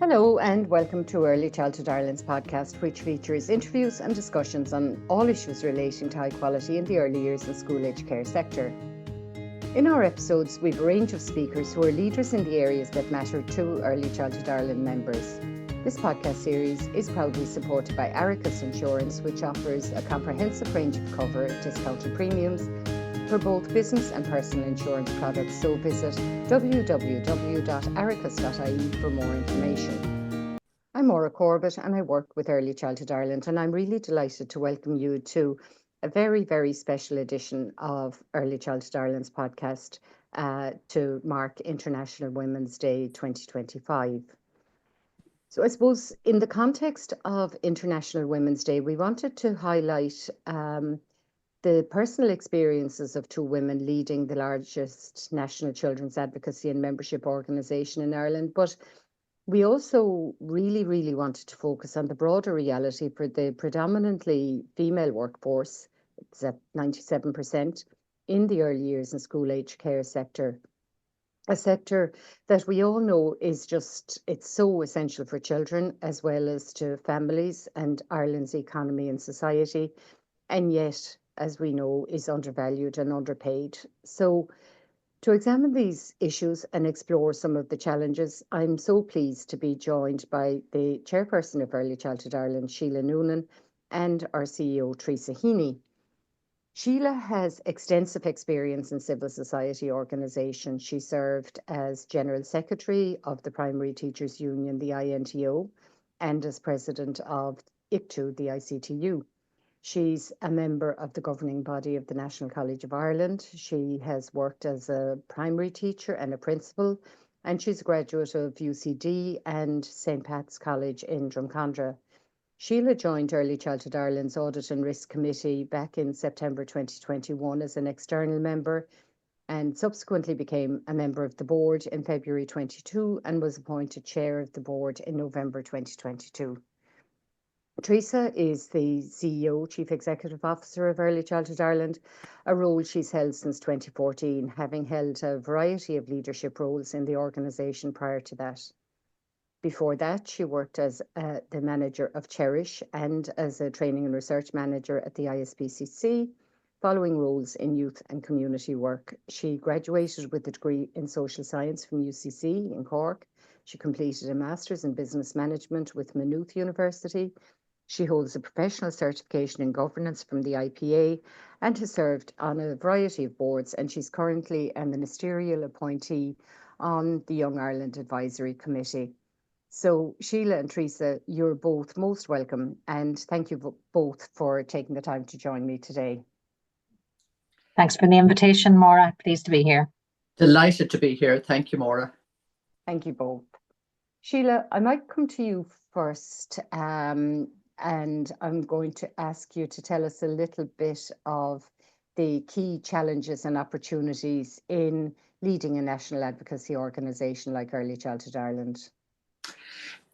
Hello and welcome to Early Childhood Ireland's podcast, which features interviews and discussions on all issues relating to high quality in the early years and school age care sector. In our episodes, we've a range of speakers who are leaders in the areas that matter to Early Childhood Ireland members. This podcast series is proudly supported by Aricus Insurance, which offers a comprehensive range of cover at discounted premiums for both business and personal insurance products, so visit www.aricus.ie for more information. I'm Maura Corbett and I work with Early Childhood Ireland, and I'm really delighted to welcome you to a very, very special edition of Early Childhood Ireland's podcast to mark International Women's Day 2025. So I suppose in the context of International Women's Day, we wanted to highlight the personal experiences of two women leading the largest national children's advocacy and membership organisation in Ireland. But we also really wanted to focus on the broader reality for the predominantly female workforce. It's at 97% in the early years and school age care sector. A sector that we all know is it's so essential for children as well as to families and Ireland's economy and society. And yet, as we know, is undervalued and underpaid. So to examine these issues and explore some of the challenges, I'm so pleased to be joined by the chairperson of Early Childhood Ireland, Sheila Nunan, and our CEO, Teresa Heeney. Sheila has extensive experience in civil society organisations. She served as General Secretary of the Primary Teachers Union, the INTO, and as President of ICTU, the ICTU. She's a member of the governing body of the National College of Ireland. She has worked as a primary teacher and a principal, and she's a graduate of UCD and St. Pat's College in Drumcondra. Sheila joined Early Childhood Ireland's Audit and Risk Committee back in September 2021 as an external member, and subsequently became a member of the board in February 22 and was appointed chair of the board in November 2022. Teresa is the CEO, Chief Executive Officer of Early Childhood Ireland, a role she's held since 2014, having held a variety of leadership roles in the organisation prior to that. Before that, she worked as the manager of Cherish and as a training and research manager at the ISPCC, following roles in youth and community work. She graduated with a degree in social science from UCC in Cork. She completed a master's in business management with Maynooth University. She holds a professional certification in governance from the IPA and has served on a variety of boards, and she's currently a ministerial appointee on the Young Ireland Advisory Committee. So Sheila and Teresa, you're both most welcome, and thank you both for taking the time to join me today. Thanks for the invitation, Maura. Pleased to be here. Delighted to be here. Thank you, Maura. Thank you both. Sheila, I might come to you first, and I'm going to ask you to tell us a little bit of the key challenges and opportunities in leading a national advocacy organisation like Early Childhood Ireland.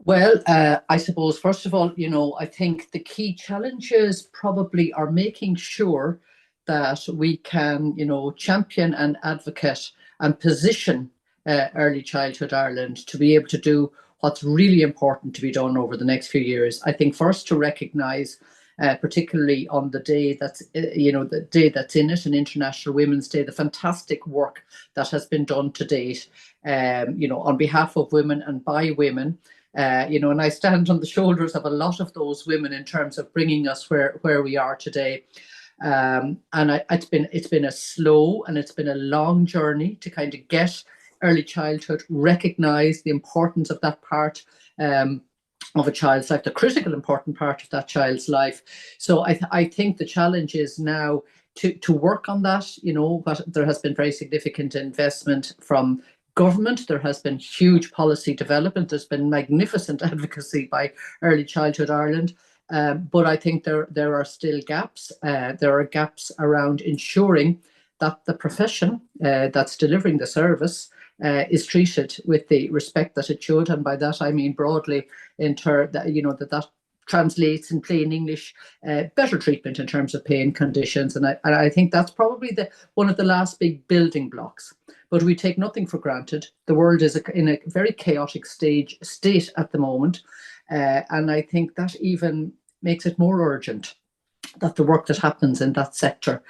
Well, I suppose, first of all, I think the key challenges probably are making sure that we can, champion and advocate and position Early Childhood Ireland to be able to do what's really important to be done over the next few years. I think first to recognise, particularly on the day that's, the day that's in it, an International Women's Day, the fantastic work that has been done to date, on behalf of women and by women. And I stand on the shoulders of a lot of those women in terms of bringing us where we are today. And it's been a slow and it's been a long journey to kind of get early childhood, recognise the importance of that part of a child's life, the critical important part of that child's life. So I think the challenge is now to work on that. But there has been very significant investment from government. There has been huge policy development. There's been magnificent advocacy by Early Childhood Ireland. But I think there are still gaps. There are gaps around ensuring that the profession that's delivering the service is treated with the respect that it should. And by that, I mean broadly, that translates in plain English, better treatment in terms of pay and conditions. And I think that's probably one of the last big building blocks. But we take nothing for granted. The world is in a very chaotic state at the moment. And I think that even makes it more urgent that the work that happens in that sector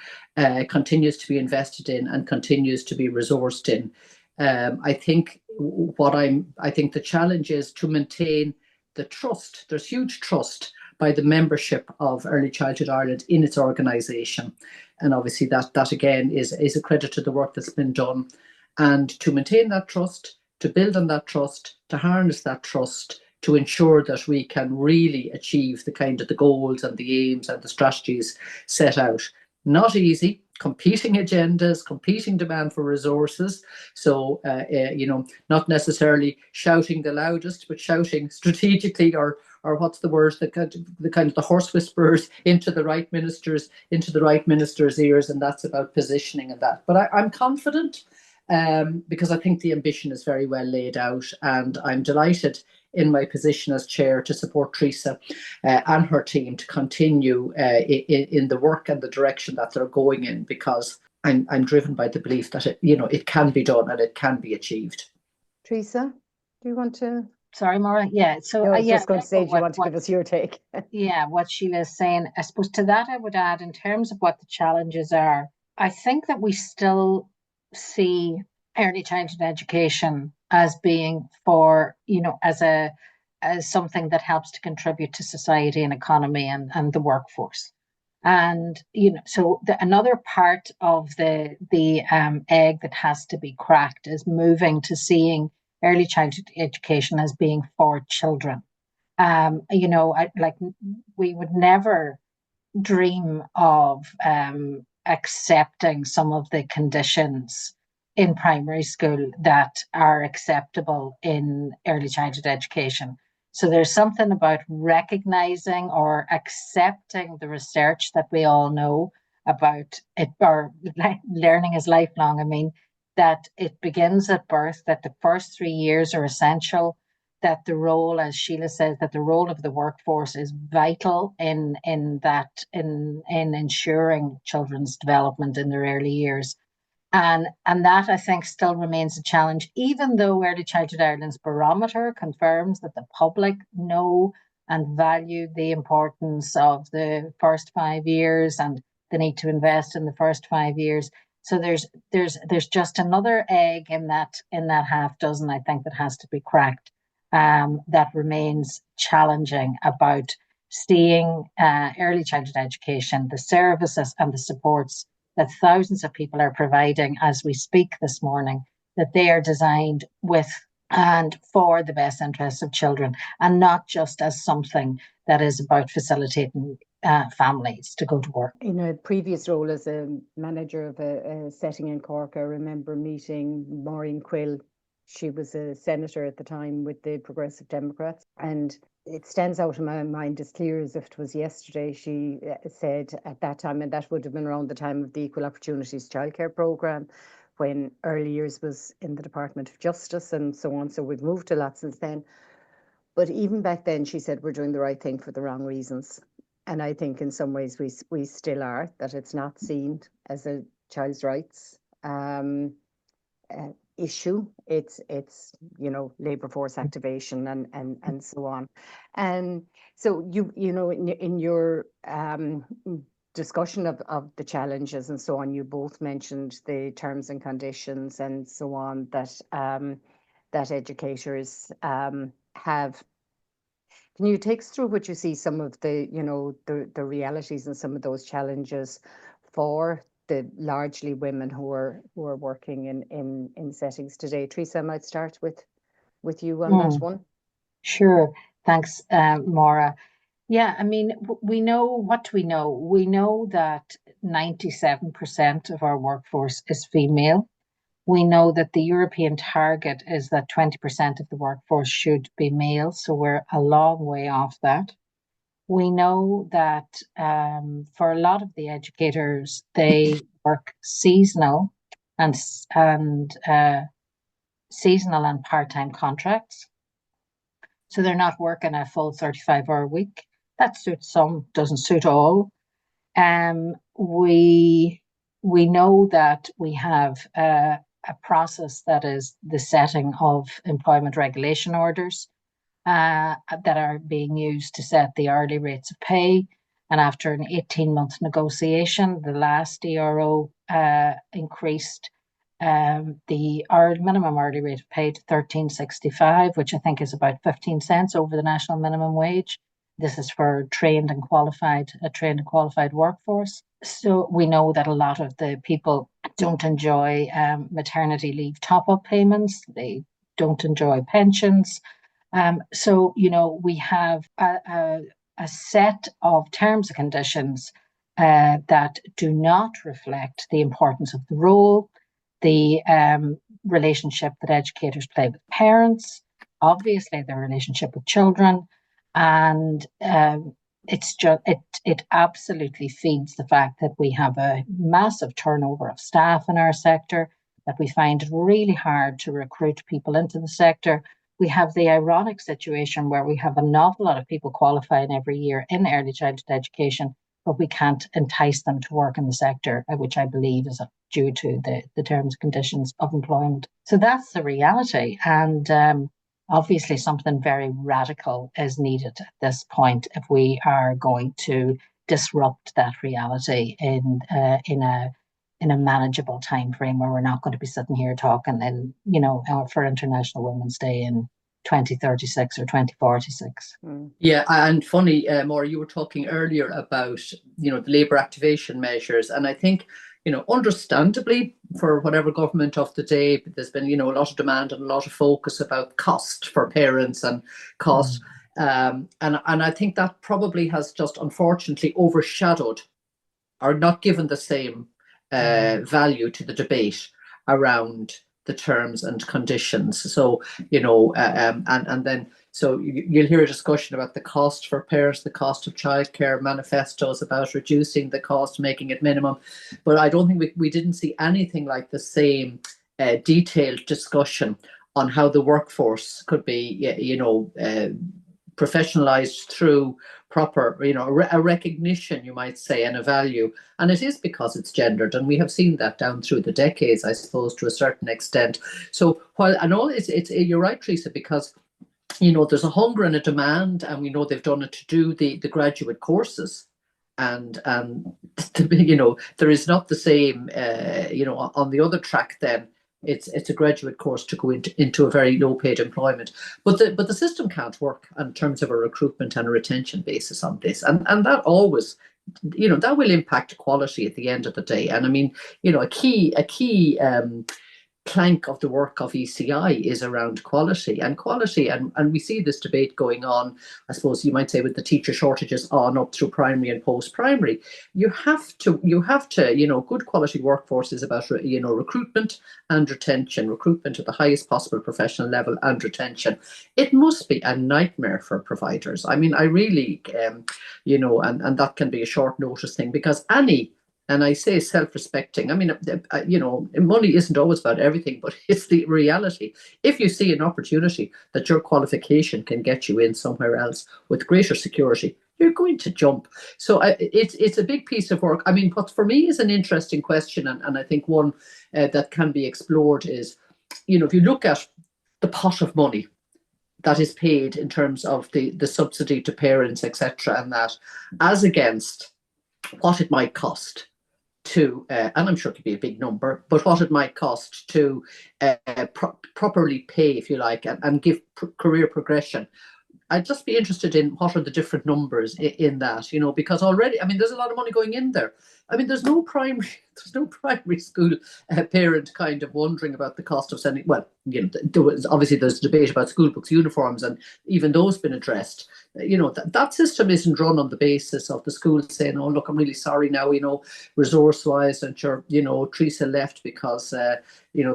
continues to be invested in and continues to be resourced in. I think the challenge is to maintain the trust. There's huge trust by the membership of Early Childhood Ireland in its organisation. And obviously that again is a credit to the work that's been done. And to maintain that trust, to build on that trust, to harness that trust, to ensure that we can really achieve the kind of the goals and the aims and the strategies set out. Not easy, competing agendas, competing demand for resources. So, not necessarily shouting the loudest, but shouting strategically, or what's the word, the kind of the horse whisperers into the right minister's ears, and that's about positioning and that. But I'm confident because I think the ambition is very well laid out, and I'm delighted in my position as chair to support Teresa and her team to continue in the work and the direction that they're going in, because I'm driven by the belief that it can be done and it can be achieved. Teresa, do you want to? Sorry, Maura. Yeah. So I was just going to say, do you want to give us your take? Yeah, what Sheila is saying. I suppose to that I would add, in terms of what the challenges are, I think that we still see early childhood education as being as something that helps to contribute to society and economy and the workforce. And so another part of the egg that has to be cracked is moving to seeing early childhood education as being for children. We would never dream of accepting some of the conditions in primary school that are acceptable in early childhood education. So there's something about recognizing or accepting the research that we all know about it, or learning is lifelong. I mean, that it begins at birth, that the first 3 years are essential, that the role, as Sheila says, that the role of the workforce is vital in ensuring children's development in their early years. And that, I think, still remains a challenge, even though Early Childhood Ireland's barometer confirms that the public know and value the importance of the first 5 years and the need to invest in the first 5 years. So there's just another egg in that half dozen, I think, that has to be cracked. That remains challenging about seeing early childhood education, the services and the supports that thousands of people are providing as we speak this morning, that they are designed with and for the best interests of children, and not just as something that is about facilitating families to go to work. In a previous role as a manager of a setting in Cork, I remember meeting Maureen Quill. She was a senator at the time with the Progressive Democrats, and it stands out in my mind as clear as if it was yesterday. She said at that time, and that would have been around the time of the Equal Opportunities Childcare Programme, when early years was in the Department of Justice and so on. So we've moved a lot since then. But even back then, she said we're doing the right thing for the wrong reasons. And I think in some ways we still are, that it's not seen as a child's rights issue. It's labor force activation and so on. And so in your discussion of the challenges and so on, you both mentioned the terms and conditions and so on that that educators have. Can you take us through what you see, some of the the realities and some of those challenges for the largely women who are working in settings today? Teresa, I might start with you on that one. Sure. Thanks, Maura. Yeah, I mean, we know what we know. We know that 97% of our workforce is female. We know that the European target is that 20% of the workforce should be male, so we're a long way off that. We know that for a lot of the educators, they work seasonal and seasonal and part-time contracts. So they're not working a full 35-hour week. That suits some, doesn't suit all. We know that we have a process that is the setting of employment regulation orders that are being used to set the hourly rates of pay. And after an 18-month negotiation, the last ERO increased the minimum hourly rate of pay to 13.65, which I think is about 15 cents over the national minimum wage. This is for a trained and qualified workforce. So we know that a lot of the people don't enjoy maternity leave top-up payments. They don't enjoy pensions. So, we have a set of terms and conditions that do not reflect the importance of the role, the relationship that educators play with parents, obviously their relationship with children, and it absolutely feeds the fact that we have a massive turnover of staff in our sector, that we find it really hard to recruit people into the sector. We have the ironic situation where we have an awful lot of people qualifying every year in early childhood education, but we can't entice them to work in the sector, which I believe is due to the terms and conditions of employment. So that's the reality. And obviously something very radical is needed at this point if we are going to disrupt that reality in a manageable time frame, where we're not going to be sitting here talking in, for International Women's Day in 2036 or 2046. Yeah, and funny, Maura, you were talking earlier about, the labour activation measures. And I think, understandably, for whatever government of the day, there's been, a lot of demand and a lot of focus about cost for parents and cost. And I think that probably has just unfortunately overshadowed or not given the same value to the debate around the terms and conditions. So, and then so you'll hear a discussion about the cost for parents, the cost of childcare, manifestos about reducing the cost, making it minimum. But I don't think we didn't see anything like the same detailed discussion on how the workforce could be, professionalized through proper, a recognition, you might say, and a value. And it is because it's gendered, and we have seen that down through the decades, I suppose, to a certain extent. So while I know it's you're right, Teresa, because there's a hunger and a demand, and we know they've done it to do the graduate courses, and there is not the same on the other track. Then it's a graduate course to go into a very low paid employment, but the system can't work in terms of a recruitment and a retention basis on this, and that always, that will impact quality at the end of the day. And I mean, a key plank of the work of ECI is around quality, and we see this debate going on, I suppose you might say, with the teacher shortages on up through primary and post-primary. You have to good quality workforce is about recruitment and retention, recruitment at the highest possible professional level and retention. It must be a nightmare for providers. I mean, I really and that can be a short notice thing, because and I say self-respecting, I mean, money isn't always about everything, but it's the reality. If you see an opportunity that your qualification can get you in somewhere else with greater security, you're going to jump. So it's a big piece of work. I mean, what for me is an interesting question, and I think one that can be explored is, if you look at the pot of money that is paid in terms of the subsidy to parents, etc., and that, as against what it might cost to, and I'm sure it could be a big number, but what it might cost to properly pay, if you like, and give career progression. I'd just be interested in what are the different numbers in that, because already, I mean, there's a lot of money going in there. I mean, there's no primary school parent kind of wondering about the cost of sending. Well, obviously there's debate about school books, uniforms, and even those been addressed. That system isn't run on the basis of the school saying, "Oh, look, I'm really sorry now, resource-wise, and sure, Teresa left because the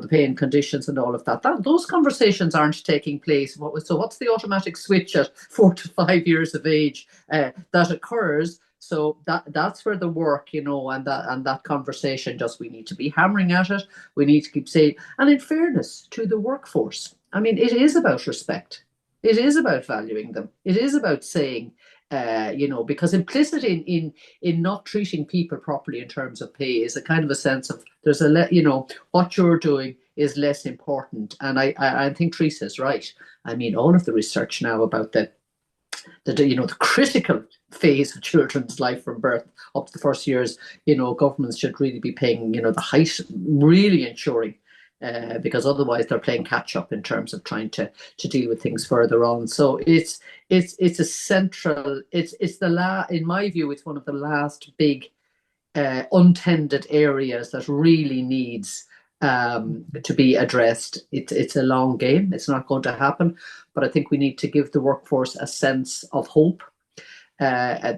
paying conditions and all of that." Those conversations aren't taking place. So what's the automatic switch at 4 to 5 years of age that occurs? So that's where the work, and that conversation, just, we need to be hammering at it. We need to keep saying, and in fairness to the workforce, I mean, it is about respect. It is about valuing them. It is about saying, Because implicit in not treating people properly in terms of pay is a kind of a sense of what you're doing is less important. And I think Teresa is right. I mean, all of the research now about the critical phase of children's life from birth up to the first years, governments should really be paying, the height, really ensuring, because otherwise they're playing catch up in terms of trying to deal with things further on. So it's a central, in my view, it's one of the last big untended areas that really needs to be addressed. It's a long game. It's not going to happen, but I think we need to give the workforce a sense of hope that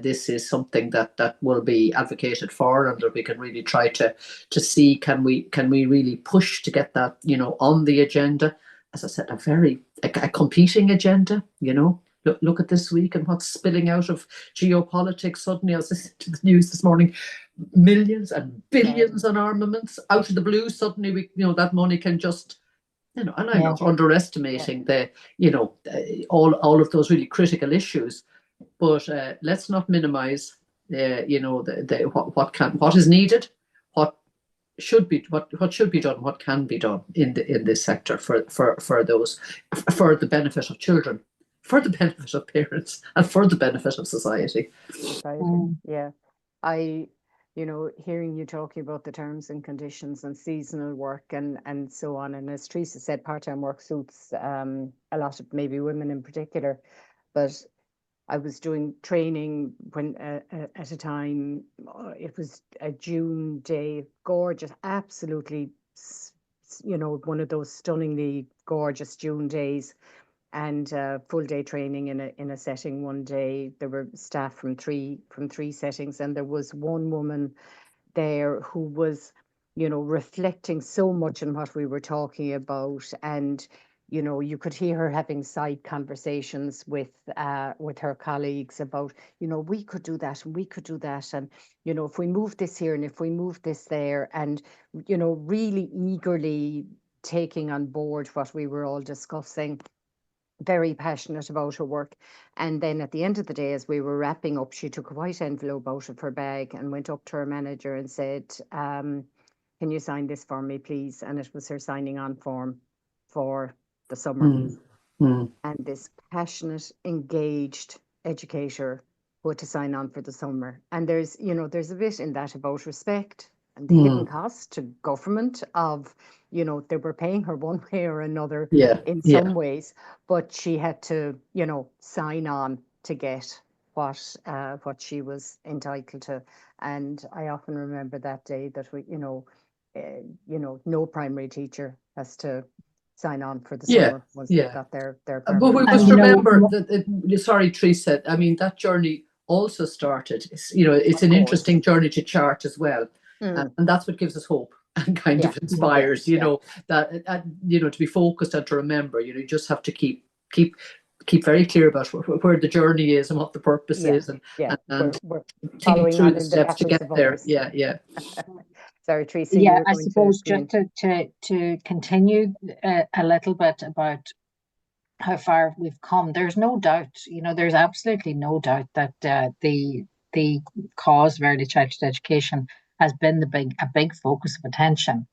this is something that will be advocated for, and that we can really try to see can we really push to get that on the agenda. As I said, a competing agenda. Look at this week and what's spilling out of geopolitics. Suddenly, I was listening to the news this morning, millions and billions on armaments out of the blue. Suddenly, that money can just, and I'm not underestimating all of those really critical issues, but let's not minimize, what is needed, what should be done, what can be done in this sector for the benefit of children, for the benefit of parents, and for the benefit of society. Yeah, hearing you talking about the terms and conditions and seasonal work and so on, and as Teresa said, part-time work suits a lot of maybe women in particular, but I was doing training when at a time, it was a June day, gorgeous, absolutely, one of those stunningly gorgeous June days, and full day training in a setting one day. There were staff from three settings, and there was one woman there who was, reflecting so much on what we were talking about, and you could hear her having side conversations with her colleagues about, we could do that and we could do that, and if we move this here and if we move this there, and really eagerly taking on board what we were all discussing, very passionate about her work. And then at the end of the day, as we were wrapping up, she took a white envelope out of her bag and went up to her manager and said, can you sign this for me, please? And it was her signing on form for the summer. And this passionate, engaged educator who had to sign on for the summer. And there's a bit in that about respect and the hidden cost to government of, they were paying her one way or another in some ways, but she had to, sign on to get what she was entitled to. And I often remember that day that we, no primary teacher has to sign on for the summer once they got their permit. But we must remember that, sorry, Teresa, I mean, that journey also started, it's an interesting journey to chart as well. And that's what gives us hope and kind of inspires, that, to be focused and to remember, you just have to keep very clear about where the journey is and what the purpose is, and we're thinking through the steps to get there. Sorry, Teresa. Yeah, I suppose just to continue a little bit about how far we've come. There's no doubt, there's absolutely no doubt that the cause of early childhood education has been a big focus of attention.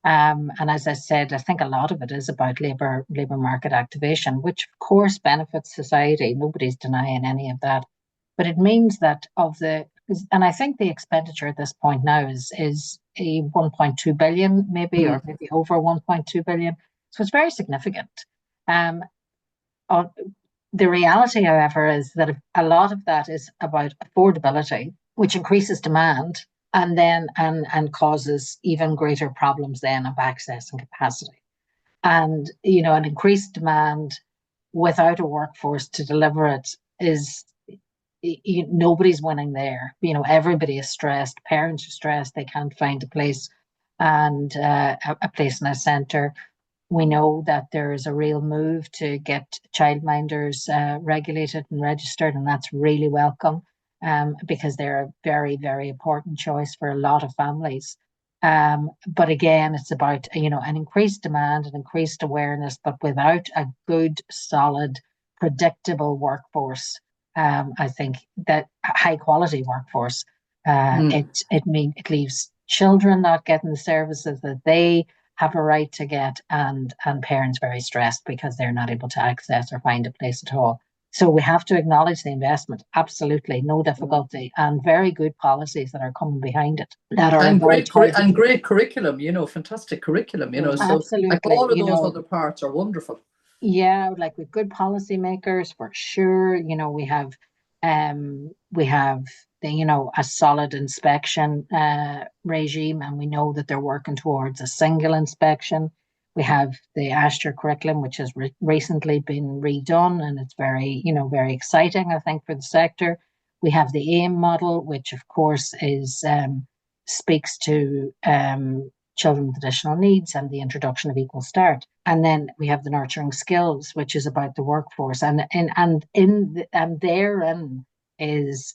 And as I said, I think a lot of it is about labour market activation, which of course benefits society. Nobody's denying any of that. But it means that and I think the expenditure at this point now is a 1.2 billion, maybe, or maybe over 1.2 billion. So it's very significant. The reality, however, is that a lot of that is about affordability, which increases demand and causes even greater problems then of access and capacity. And, an increased demand without a workforce to deliver it is, nobody's winning there. Everybody is stressed. Parents are stressed. They can't find a place and a place in a centre. We know that there is a real move to get childminders regulated and registered, and that's really welcome because they're a very, very important choice for a lot of families. But again, it's about, an increased demand and increased awareness, but without a good, solid, predictable workforce. I think that high quality workforce. It leaves children not getting the services that they have a right to get, and parents very stressed because they're not able to access or find a place at all. So we have to acknowledge the investment, absolutely, no difficulty, and very good policies that are coming behind it that are and very targeted. and great curriculum, fantastic curriculum, so absolutely, like all of those other parts are wonderful. Yeah, like with good policymakers for sure. We have a solid inspection regime, and we know that they're working towards a single inspection. We have the Asher curriculum, which has recently been redone, and it's very exciting, I think, for the sector. We have the AIM model, which of course speaks to children with additional needs and the introduction of equal start. And then we have the nurturing skills, which is about the workforce, and therein is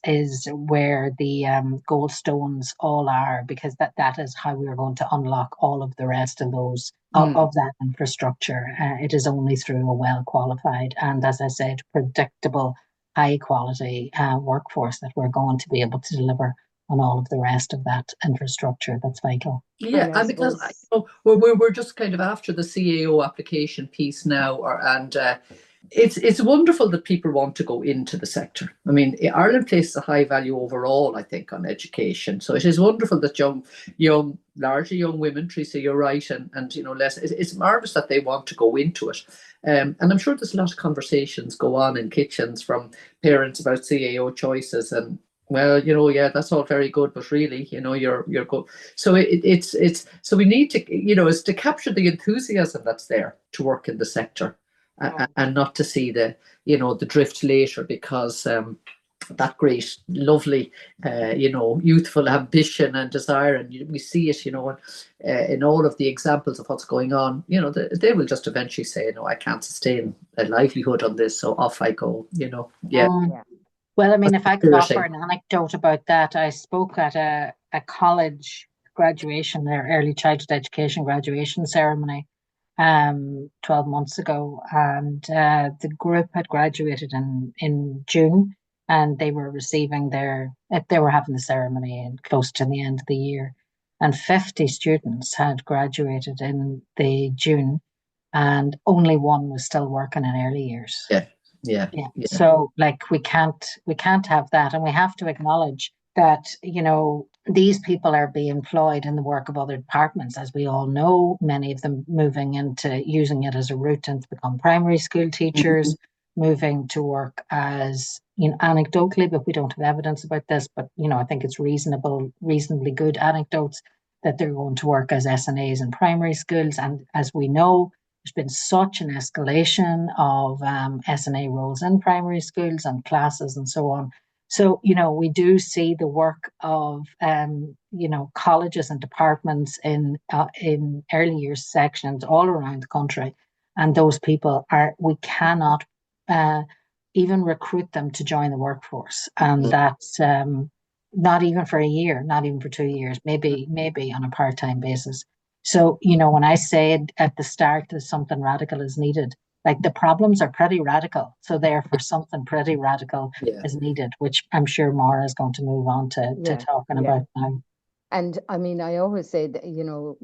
where the gold stones all are, because that is how we are going to unlock all of the rest of those of that infrastructure. It is only through a well qualified and, as I said, predictable, high quality workforce that we're going to be able to deliver on all of the rest of that infrastructure that's vital. Yeah, and because we're just kind of after the CAO application piece now, and it's wonderful that people want to go into the sector. I mean, Ireland places a high value overall, I think, on education. So it is wonderful that largely young women, Teresa, you're right, and less. It's marvelous that they want to go into it. And I'm sure there's a lot of conversations go on in kitchens from parents about CAO choices, and well, that's all very good, but really, you're good. So it's so we need to, is to capture the enthusiasm that's there to work in the sector, and not to see the drift later, because that great, lovely, youthful ambition and desire, and we see it, in all of the examples of what's going on. They will just eventually say, no, I can't sustain a livelihood on this, so off I go. Well, I mean, if I could offer an anecdote about that, I spoke at a college graduation, their early childhood education graduation ceremony 12 months ago, and the group had graduated in June, and they were having the ceremony close to the end of the year, and 50 students had graduated in the June, and only one was still working in early years. Yeah. So we can't have that, and we have to acknowledge that these people are being employed in the work of other departments, as we all know. Many of them moving into using it as a route and to become primary school teachers, moving to work as anecdotally, but we don't have evidence about this. But I think it's reasonably good anecdotes that they're going to work as SNAs in primary schools, and as we know, there's been such an escalation of SNA roles in primary schools and classes and so on. So, we do see the work of, colleges and departments in early years sections all around the country. And those people we cannot even recruit them to join the workforce. And that's not even for a year, not even for 2 years, maybe on a part-time basis. So, when I said at the start that something radical is needed, like the problems are pretty radical. So therefore something pretty radical is needed, which I'm sure Maura is going to move on to talking about now. And I mean, I always say that,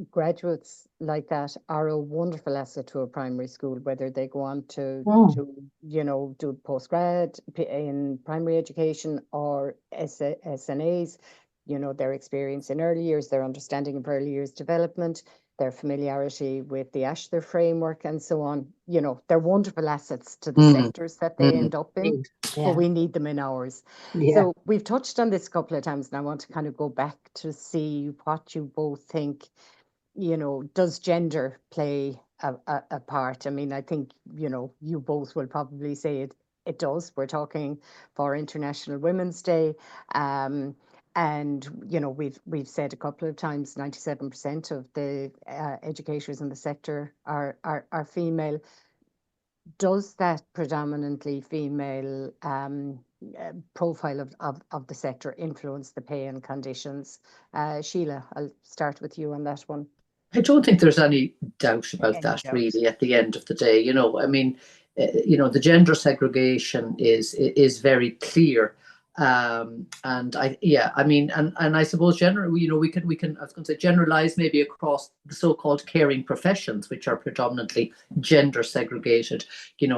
graduates like that are a wonderful asset to a primary school, whether they go on to do postgrad in primary education or SNAs, their experience in early years, their understanding of early years development, their familiarity with the Asher framework and so on. They're wonderful assets to the sectors that they end up in, but we need them in ours. So we've touched on this a couple of times, and I want to kind of go back to see what you both think, does gender play a part? I mean, I think, you both will probably say it does. We're talking for International Women's Day. And, we've said a couple of times, 97% of the educators in the sector are female. Does that predominantly female profile of the sector influence the pay and conditions? Sheila, I'll start with you on that one. I don't think there's any doubt about that, really, at the end of the day. I mean, the gender segregation is very clear. And I suppose generally, I was going to say generalize maybe across the so-called caring professions, which are predominantly gender segregated.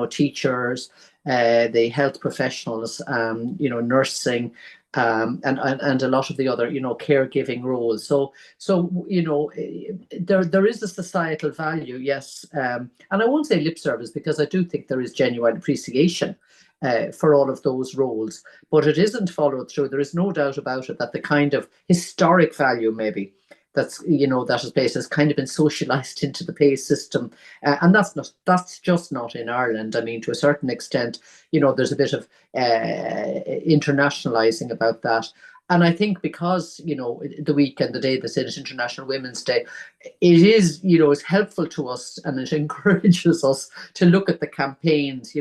Teachers, the health professionals, nursing, and a lot of the other, caregiving roles. So there is a societal value, yes, and I won't say lip service, because I do think there is genuine appreciation for all of those roles, but it isn't followed through. There is no doubt about it that the kind of historic value, maybe, that is based, has kind of been socialized into the pay system, and that's just not in Ireland. I mean, to a certain extent, there's a bit of internationalizing about that. And I think because, the week and the day that's in it, International Women's Day, it is, it's helpful to us, and it encourages us to look at the campaigns,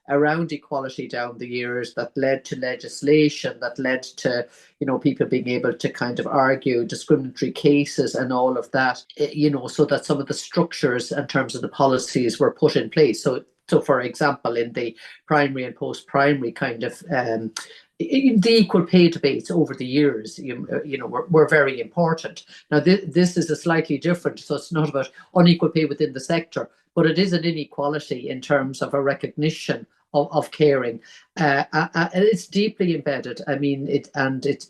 around equality down the years that led to legislation, that led to, people being able to kind of argue discriminatory cases and all of that, so that some of the structures in terms of the policies were put in place. So for example, in the primary and post-primary kind of the equal pay debates over the years, were very important. Now, this is a slightly different, so it's not about unequal pay within the sector, but it is an inequality in terms of a recognition of caring. It's deeply embedded. I mean, it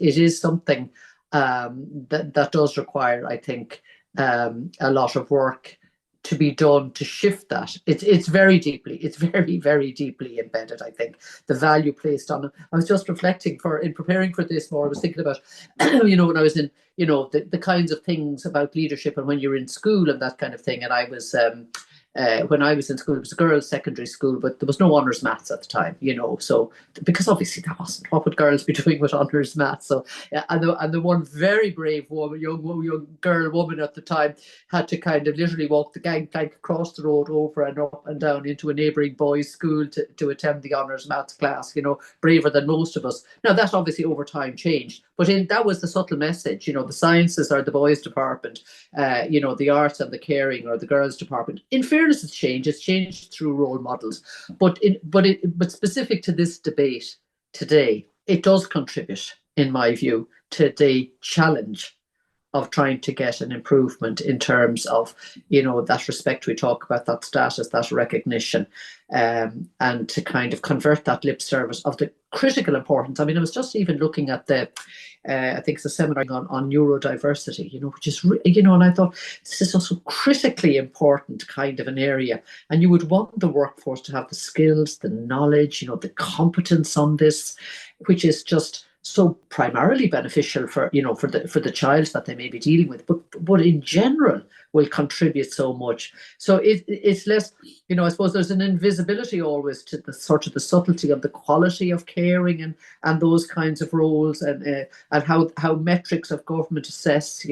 is something that does require, I think, a lot of work to be done to shift that. It's very, very deeply embedded, I think, the value placed on it. I was just reflecting in preparing for this more, I was thinking about, when I was in, the kinds of things about leadership and when you're in school and that kind of thing. And I was, when I was in school, it was a girls' secondary school, but there was no honours maths at the time, so because obviously that wasn't, what would girls be doing with honours maths? So, and the one very brave woman, young girl woman at the time, had to kind of literally walk the gangplank across the road, over and up and down into a neighbouring boys' school to attend the honours maths class, braver than most of us. Now, that obviously over time changed, but that was the subtle message, the sciences are the boys' department, the arts and the caring are the girls' department. In fairness, it's changed through role models, but specific to this debate today, it does contribute, in my view, to the challenge of trying to get an improvement in terms of, that respect we talk about, that status, that recognition, and to kind of convert that lip service of the critical importance. I mean, I was just even looking at I think it's a seminar on neurodiversity, which is, and I thought this is also critically important kind of an area. And you would want the workforce to have the skills, the knowledge, the competence on this, which is just so primarily beneficial for the child that they may be dealing with, but in general will contribute so much. So it's less, I suppose there's an invisibility always to the sort of the subtlety of the quality of caring and those kinds of roles, and how metrics of government assess,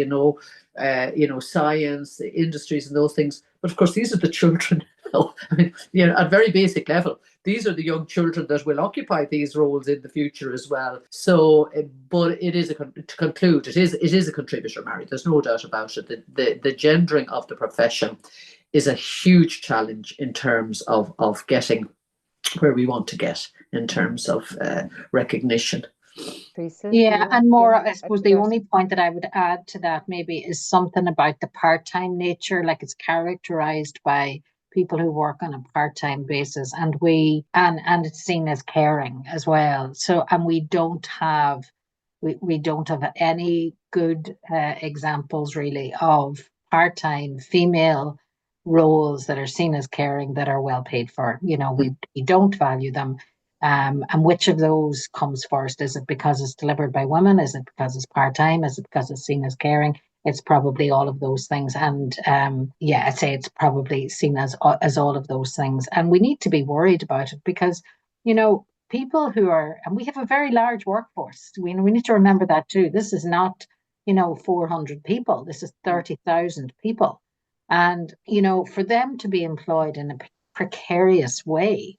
science, the industries and those things. But of course, these are the children. I mean, at very basic level, these are the young children that will occupy these roles in the future as well. So, but it is to conclude, it is a contributor, Mary. There's no doubt about it. The gendering of the profession is a huge challenge in terms of getting where we want to get in terms of recognition. Teresa, yeah, and more, I suppose the only point that I would add to that maybe is something about the part-time nature, like it's characterized by people who work on a part-time basis, and it's seen as caring as well. So, and we don't have any good examples really of part-time female roles that are seen as caring that are well paid for. We don't value them. And which of those comes first? Is it because it's delivered by women? Is it because it's part-time? Is it because it's seen as caring? It's probably all of those things. And I'd say it's probably seen as all of those things. And we need to be worried about it because, people who are, and we have a very large workforce. We need to remember that too. This is not, 400 people. This is 30,000 people. And, for them to be employed in a precarious way,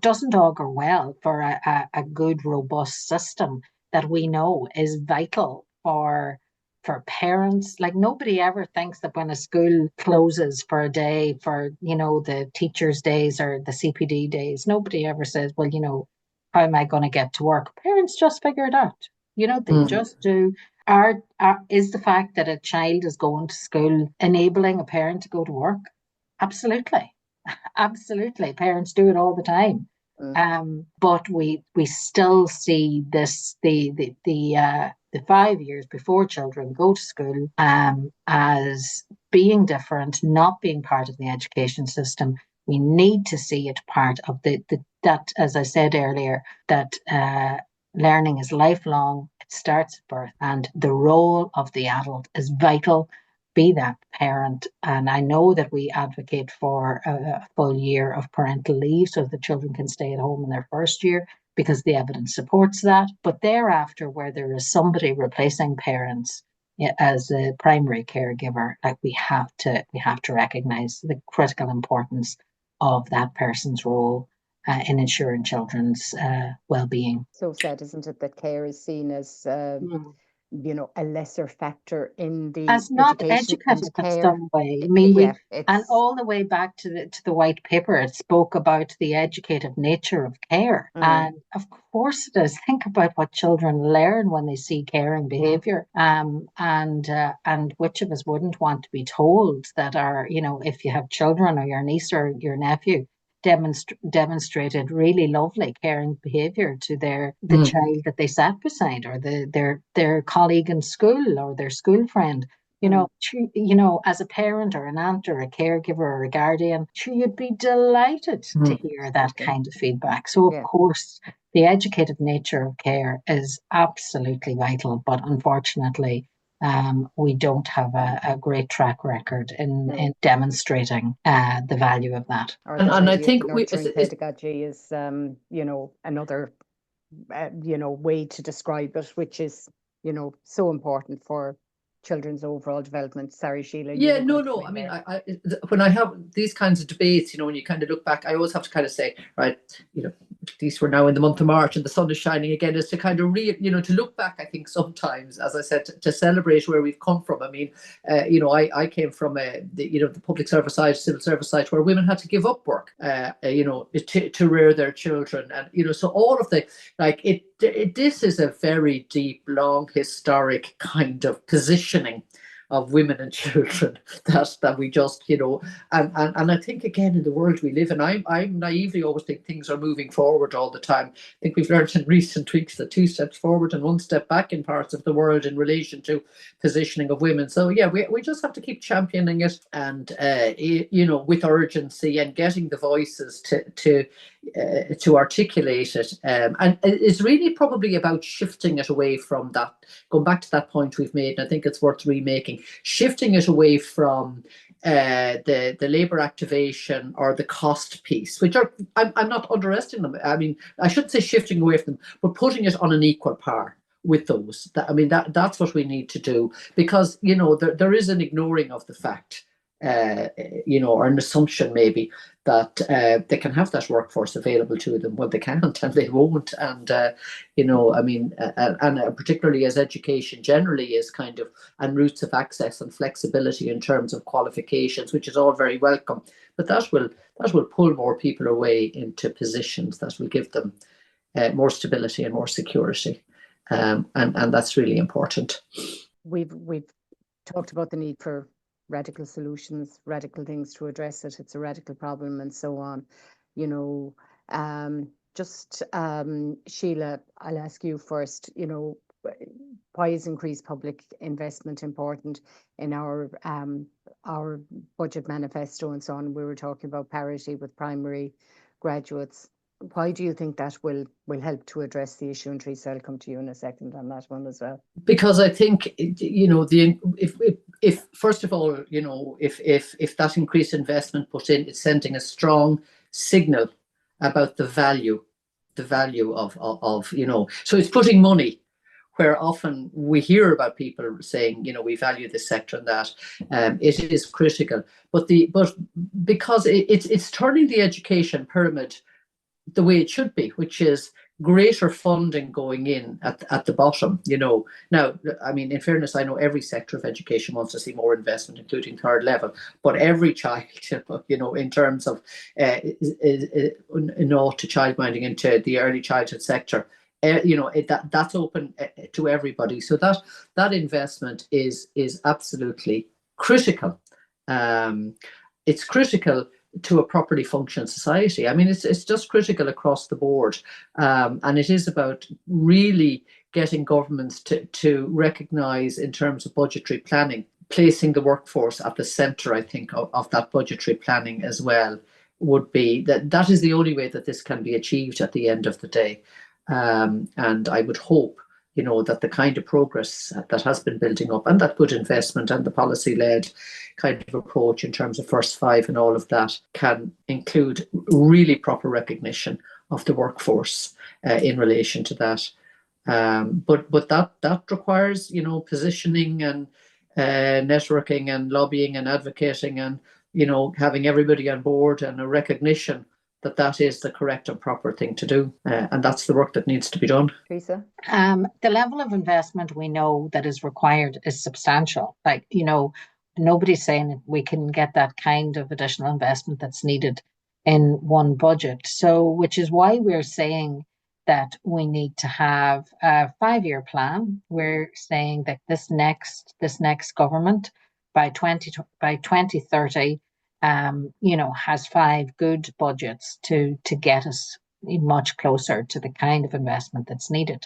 doesn't augur well for a good, robust system that we know is vital for for parents. Like, nobody ever thinks that when a school closes for a day for, the teachers' days or the CPD days, nobody ever says, well, how am I going to get to work? Parents just figure it out. They just do. Is the fact that a child is going to school enabling a parent to go to work? Absolutely. Absolutely. Parents do it all the time. But we still see this, the 5 years before children go to school, as being different, not being part of the education system. We need to see it part of that, as I said earlier, that learning is lifelong. It starts at birth, and the role of the adult is vital, be that parent. And I know that we advocate for a full year of parental leave so that children can stay at home in their first year, because the evidence supports that. But thereafter, where there is somebody replacing parents as a primary caregiver, like, we have to recognize the critical importance of that person's role in ensuring children's well-being. So sad, isn't it, that care is seen as a lesser factor in the as not education educated and in care. some way. I mean, and it's all the way back to the white paper, it spoke about the educative nature of care. And of course it is. Think about what children learn when they see caring behavior. And which of us wouldn't want to be told that if you have children, or your niece or your nephew demonstrated really lovely caring behavior to the child that they sat beside, or their colleague in school, or their school friend. As a parent or an aunt or a caregiver or a guardian, you'd be delighted to hear that kind of feedback. So of course, the educated nature of care is absolutely vital, but unfortunately, we don't have a great track record in demonstrating the value of that. And I think nurturing pedagogy is, another, way to describe it, which is, so important for children's overall development. Sorry, Sheila. Yeah, no. I mean, when I have these kinds of debates, when you kind of look back, I always have to kind of say, right, at least we're now in the month of March and the sun is shining again, is to kind of to look back. I think sometimes, as I said, to celebrate where we've come from. I mean, I came from the public service side, civil service side, where women had to give up work, to rear their children, and so all of the this is a very deep, long, historic kind of positioning of women and children that we just, and I think, again, in the world we live in, I naively always think things are moving forward all the time. I think we've learned in recent weeks that 2 steps forward and 1 step back in parts of the world in relation to positioning of women. So yeah, we just have to keep championing it, and with urgency, and getting the voices to articulate it. And it's really probably about shifting it away from that, going back to that point we've made, and I think it's worth remaking, shifting it away from the labour activation or the cost piece, which are, I'm not underestimating them. I mean, I shouldn't say shifting away from them, but putting it on an equal par with those. That's what we need to do, because there is an ignoring of the fact, or an assumption maybe that they can have that workforce available to them. Well, they can't, and they won't. And and particularly as education generally is kind of, and routes of access and flexibility in terms of qualifications, which is all very welcome, but that will pull more people away into positions that will give them more stability and more security, and that's really important. We've talked about the need for radical solutions, radical things to address it. It's a radical problem, and so on. Sheila, I'll ask you first. Why is increased public investment important in our budget manifesto and so on? We were talking about parity with primary graduates. Why do you think that will help to address the issue? And Teresa, I'll come to you in a second on that one as well. Because I think, if first of all, if that increased investment put in, it's sending a strong signal about the value of so it's putting money where often we hear about people saying, we value this sector and that. It is critical, but because it's turning the education pyramid the way it should be, which is greater funding going in at the bottom, Now, I mean, in fairness, I know every sector of education wants to see more investment, including third level, but every child, in terms of to childminding into the early childhood sector, that's open to everybody. So that investment is absolutely critical. It's critical to a properly functioning society. I mean, it's just critical across the board, and it is about really getting governments to recognise, in terms of budgetary planning, placing the workforce at the centre, I think, of that budgetary planning as well. Would be that is the only way that this can be achieved at the end of the day, and I would hope that the kind of progress that has been building up, and that good investment and the policy-led kind of approach in terms of First Five and all of that, can include really proper recognition of the workforce in relation to that. But that requires positioning and networking and lobbying and advocating and having everybody on board, and a recognition that is the correct and proper thing to do. And that's the work that needs to be done. Teresa? The level of investment we know that is required is substantial. Like, nobody's saying that we can get that kind of additional investment that's needed in one budget. So, which is why we're saying that we need to have a 5-year plan. We're saying that this next government by 2030 has 5 good budgets to get us much closer to the kind of investment that's needed.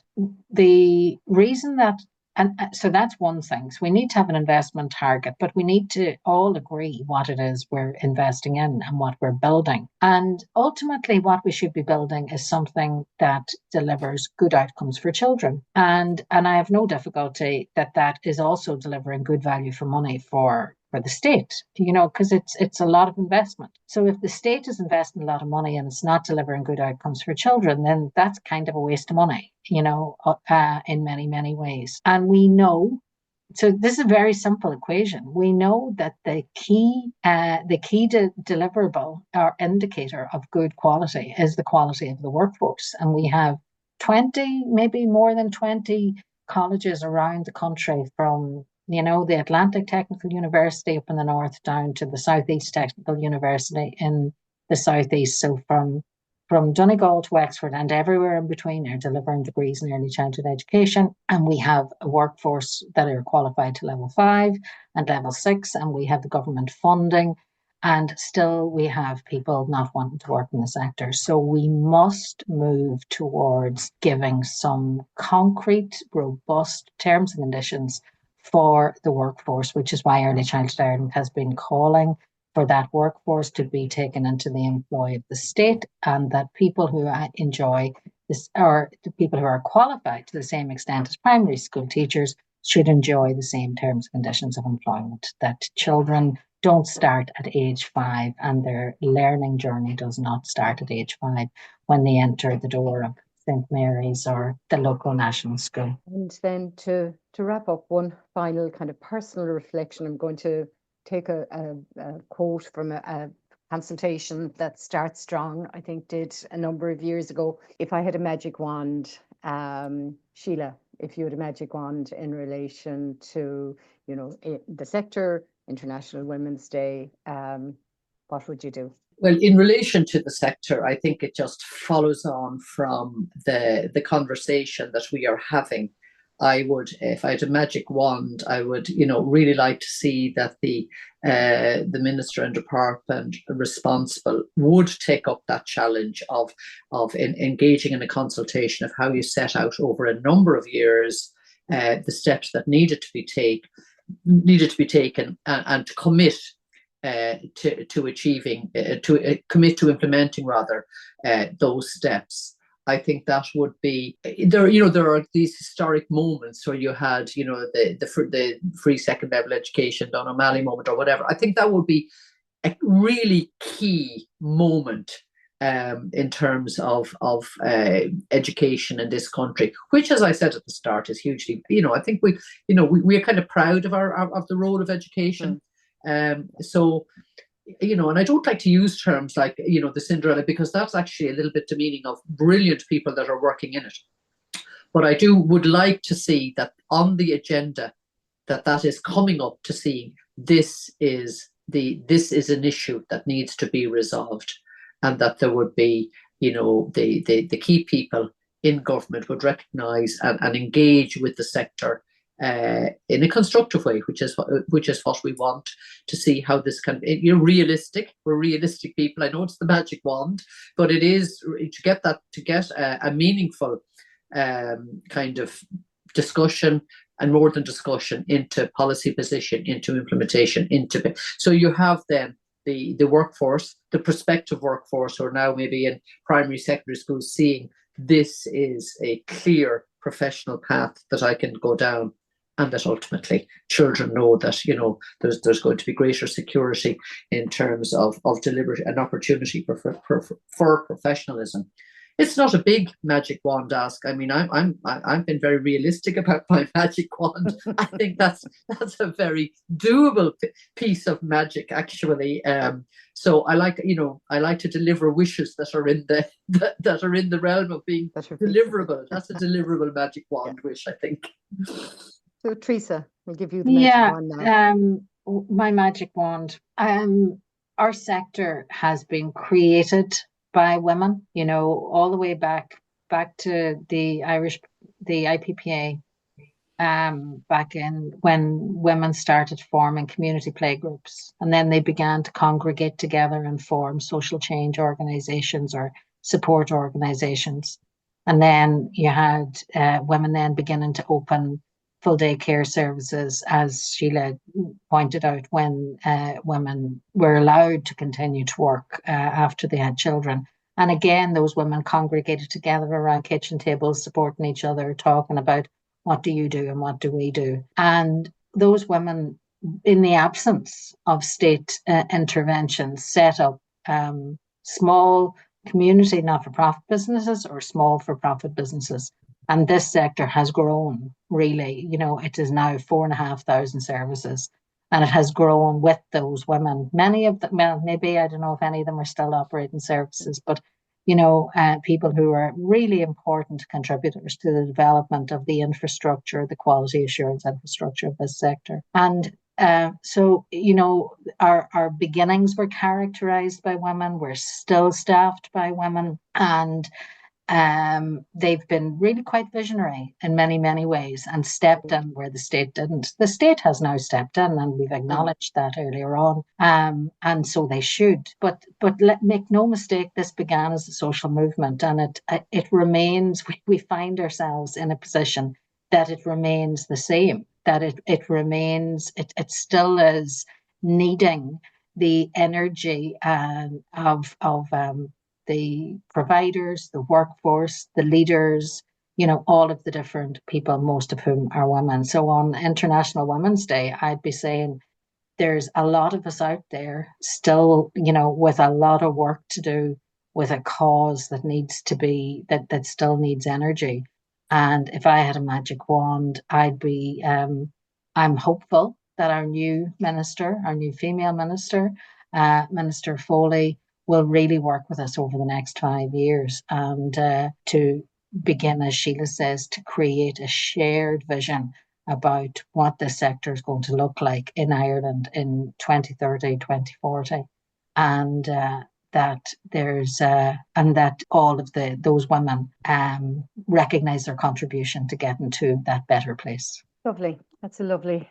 The reason that, and so that's one thing. So we need to have an investment target, but we need to all agree what it is we're investing in and what we're building. And ultimately, what we should be building is something that delivers good outcomes for children. And I have no difficulty that is also delivering good value for money for the state, because it's a lot of investment. So if the state is investing a lot of money and it's not delivering good outcomes for children, then that's kind of a waste of money, in many, many ways. And we know, so this is a very simple equation. We know that the key deliverable or indicator of good quality is the quality of the workforce. And we have 20, maybe more than 20 colleges around the country, from the Atlantic Technical University up in the north down to the Southeast Technical University in the southeast. So from Donegal to Wexford and everywhere in between are delivering degrees in early childhood education. And we have a workforce that are qualified to level 5 and level 6, and we have the government funding. And still we have people not wanting to work in the sector. So we must move towards giving some concrete, robust terms and conditions for the workforce, which is why Early Childhood Ireland has been calling for that workforce to be taken into the employ of the state, and that people who enjoy this, or the people who are qualified to the same extent as primary school teachers, should enjoy the same terms and conditions of employment, that children don't start at age 5 and their learning journey does not start at age 5 when they enter the door of St. Mary's or the local national school. And then to wrap up, one final kind of personal reflection, I'm going to take a quote from a consultation that Start Strong, I think, did a number of years ago. If I had a magic wand, Sheila, if you had a magic wand in relation to, the sector, International Women's Day, what would you do? Well, in relation to the sector, I think it just follows on from the conversation that we are having. I would, if I had a magic wand, I would, really like to see that the minister and department responsible would take up that challenge of engaging in a consultation of how you set out over a number of years the steps that needed to be taken and to commit to achieving, commit to implementing rather those steps. I think that would be there. There are these historic moments where you had, the free second level education, Don O'Malley moment or whatever. I think that would be a really key moment in terms of education in this country, which, as I said at the start, is hugely. I think we are kind of proud of the role of education. So and I don't like to use terms like, the Cinderella, because that's actually a little bit demeaning of brilliant people that are working in it. But I would like to see that on the agenda, that is coming up, to see this is an issue that needs to be resolved, and that there would be, the key people in government would recognise and engage with the sector in a constructive way, which is what we want to see how this can be. You're realistic. We're realistic people. I know it's the magic wand, but it is to get a meaningful kind of discussion, and more than discussion, into policy position, into implementation, so you have then the workforce, the prospective workforce, who are now maybe in primary, secondary schools, seeing this is a clear professional path that I can go down, and that ultimately children know that there's going to be greater security in terms of delivery and opportunity for professionalism. It's not a big magic wand ask. I mean, I've been very realistic about my magic wand. I think that's a very doable piece of magic, actually. So I like to deliver wishes that are in the realm of being deliverable. That's a deliverable magic wand wish, I think. So Teresa, we'll give you the magic wand now. My magic wand. Our sector has been created by women, all the way back to the IPPA, back in when women started forming community playgroups, and then they began to congregate together and form social change organizations or support organizations. And then you had women then beginning to open full day care services, as Sheila pointed out, when women were allowed to continue to work after they had children. And again, those women congregated together around kitchen tables, supporting each other, talking about what do you do and what do we do. And those women, in the absence of state intervention, set up small community not-for-profit businesses or small for-profit businesses. And this sector has grown, really. It is now 4,500 services, and it has grown with those women. Many of them, well, maybe, I don't know if any of them are still operating services, but, people who are really important contributors to the development of the infrastructure, the quality assurance infrastructure of this sector. And so, our beginnings were characterized by women. We're still staffed by women, and they've been really quite visionary in many, many ways, and stepped in where the state didn't. The state has now stepped in, and we've acknowledged that earlier on, and so they should. But make no mistake, this began as a social movement, and it remains. We find ourselves in a position that it remains the same. That it remains. It still is needing the energy of the providers, the workforce, the leaders, all of the different people, most of whom are women. So on International Women's Day, I'd be saying there's a lot of us out there still, with a lot of work to do, with a cause that needs to be, that still needs energy. And if I had a magic wand, I'd be, I'm hopeful that our new female minister, Minister Foley, will really work with us over the next 5 years, and to begin, as Sheila says, to create a shared vision about what this sector is going to look like in Ireland in 2030, 2040, and that there's and that all of those women recognise their contribution to getting to that better place. Lovely. That's a lovely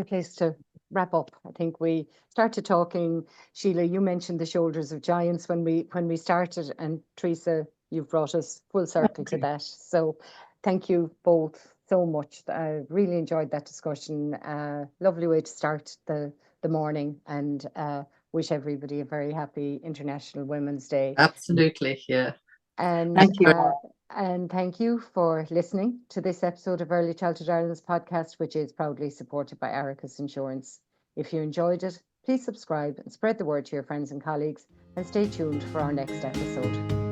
place to wrap up. I think we started talking, Sheila, you mentioned the shoulders of giants when we started, and Teresa, you've brought us full circle to that. So thank you both so much. I really enjoyed that discussion. Lovely way to start the morning, and wish everybody a very happy International Women's Day. Absolutely, yeah. And thank you. And thank you for listening to this episode of Early Childhood Ireland's podcast, which is proudly supported by Aricus Insurance. If you enjoyed it, please subscribe and spread the word to your friends and colleagues, and stay tuned for our next episode.